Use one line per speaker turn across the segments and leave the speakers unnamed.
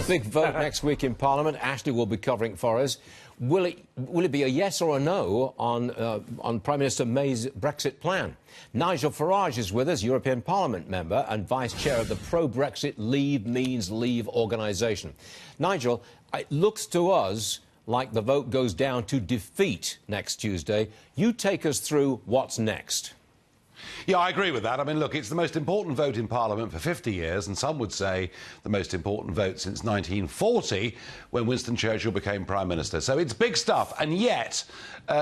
big vote next week in Parliament. Ashley will be covering it for us. Will it be a yes or a no on Prime Minister May's Brexit plan? Nigel Farage is with us, European Parliament member and Vice Chair of the pro-Brexit Leave Means Leave organisation. Nigel, it looks to us like the vote goes down to defeat next Tuesday. You take us through what's next.
Yeah, I agree with that. I mean, look, it's the most important vote in Parliament for 50 years, and some would say the most important vote since 1940, when Winston Churchill became Prime Minister. So it's big stuff, and yet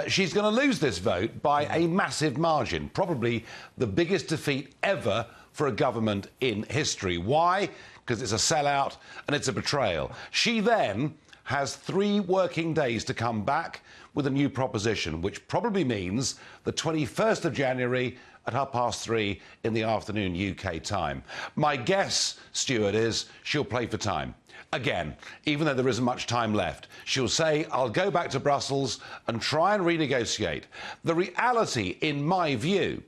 she's going to lose this vote by a massive margin, probably the biggest defeat ever for a government in history. Why? Because it's a sellout and it's a betrayal. She then has 3 working days to come back with a new proposition, which probably means the 21st of January at 3:30 in the afternoon UK time. My guess, Stuart, is she'll play for time. Again, even though there isn't much time left, she'll say, I'll go back to Brussels and try and renegotiate. The reality, in my view,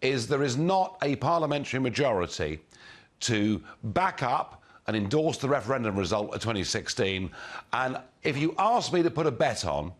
is there is not a parliamentary majority to back up and endorse the referendum result of 2016. And if you ask me to put a bet on,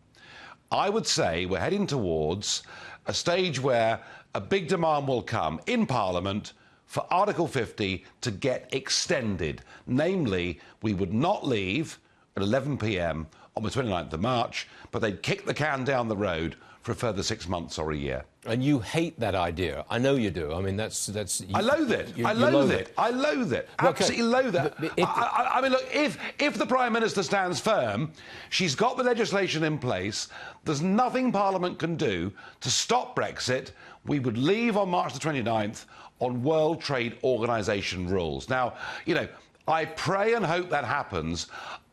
I would say we're heading towards a stage where a big demand will come in Parliament for Article 50 to get extended. Namely, we would not leave at 11 p.m. on the 29th of March, but they'd kick the can down the road for a further 6 months or a year.
And you hate that idea. I know you do. I mean, that's.
I loathe it. I loathe it. I loathe it. Absolutely loathe it. I mean, look, if the Prime Minister stands firm, she's got the legislation in place, there's nothing Parliament can do to stop Brexit. We would leave on March the 29th on World Trade Organization rules. Now, you know, I pray and hope that happens.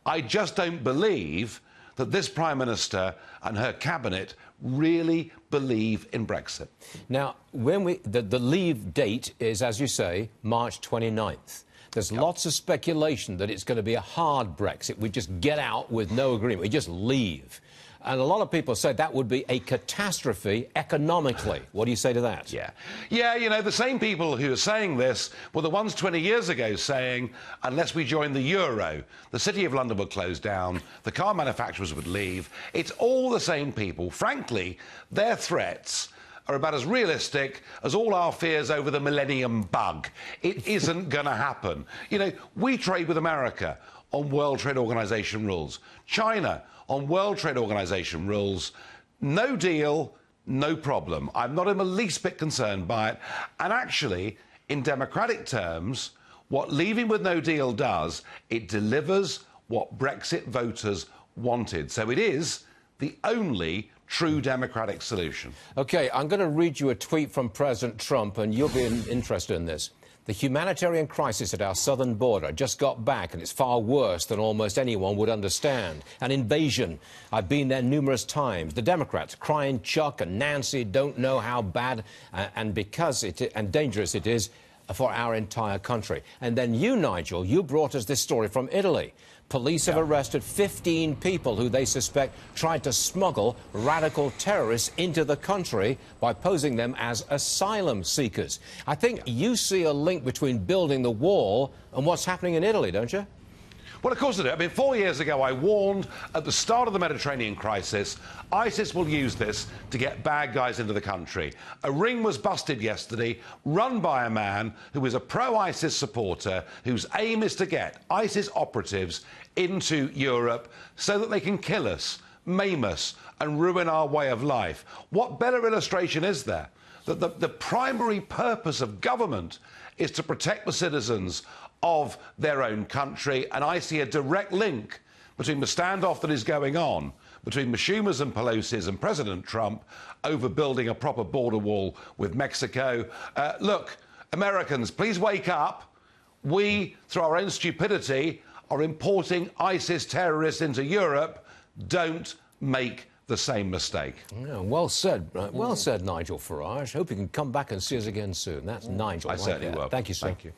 I just don't believe that this Prime Minister and her cabinet really believe in Brexit.
Now, when the leave date is, as you say, March 29th. There's lots of speculation that it's going to be a hard Brexit. We just get out with no agreement. We just leave. And a lot of people say that would be a catastrophe economically. What do you say to that?
Yeah, you know, the same people who are saying this were the ones 20 years ago saying, unless we join the euro, the City of London would close down, the car manufacturers would leave. It's all the same people. Frankly, their threats are about as realistic as all our fears over the millennium bug. It isn't going to happen. You know, we trade with America on World Trade Organization rules. China on World Trade Organization rules. No deal, no problem. I'm not in the least bit concerned by it. And actually, in democratic terms, what leaving with no deal does, it delivers what Brexit voters wanted. So it is the only true democratic solution.
OK, I'm going to read you a tweet from President Trump, and you'll be interested in this. The humanitarian crisis at our southern border just got back, and it's far worse than almost anyone would understand. An invasion. I've been there numerous times. The Democrats, crying Chuck and Nancy, don't know how bad and dangerous it is for our entire country. And then you, Nigel, you brought us this story from Italy. Police have arrested 15 people who they suspect tried to smuggle radical terrorists into the country by posing them as asylum seekers. I think you see a link between building the wall and what's happening in Italy, don't you?
Well, of course I do. I mean, 4 years ago, I warned at the start of the Mediterranean crisis, ISIS will use this to get bad guys into the country. A ring was busted yesterday, run by a man who is a pro-ISIS supporter, whose aim is to get ISIS operatives into Europe so that they can kill us, maim us, and ruin our way of life. What better illustration is there? That the primary purpose of government is to protect the citizens of their own country, and I see a direct link between the standoff that is going on between Schumer's and Pelosi's and President Trump over building a proper border wall with Mexico. Look, Americans, please wake up. We, through our own stupidity, are importing ISIS terrorists into Europe. Don't make the same mistake.
Yeah, well said. Well said, Nigel Farage. Hope you can come back and see us again soon. That's Nigel.
I certainly will.
Thank you, sir.
Thank you.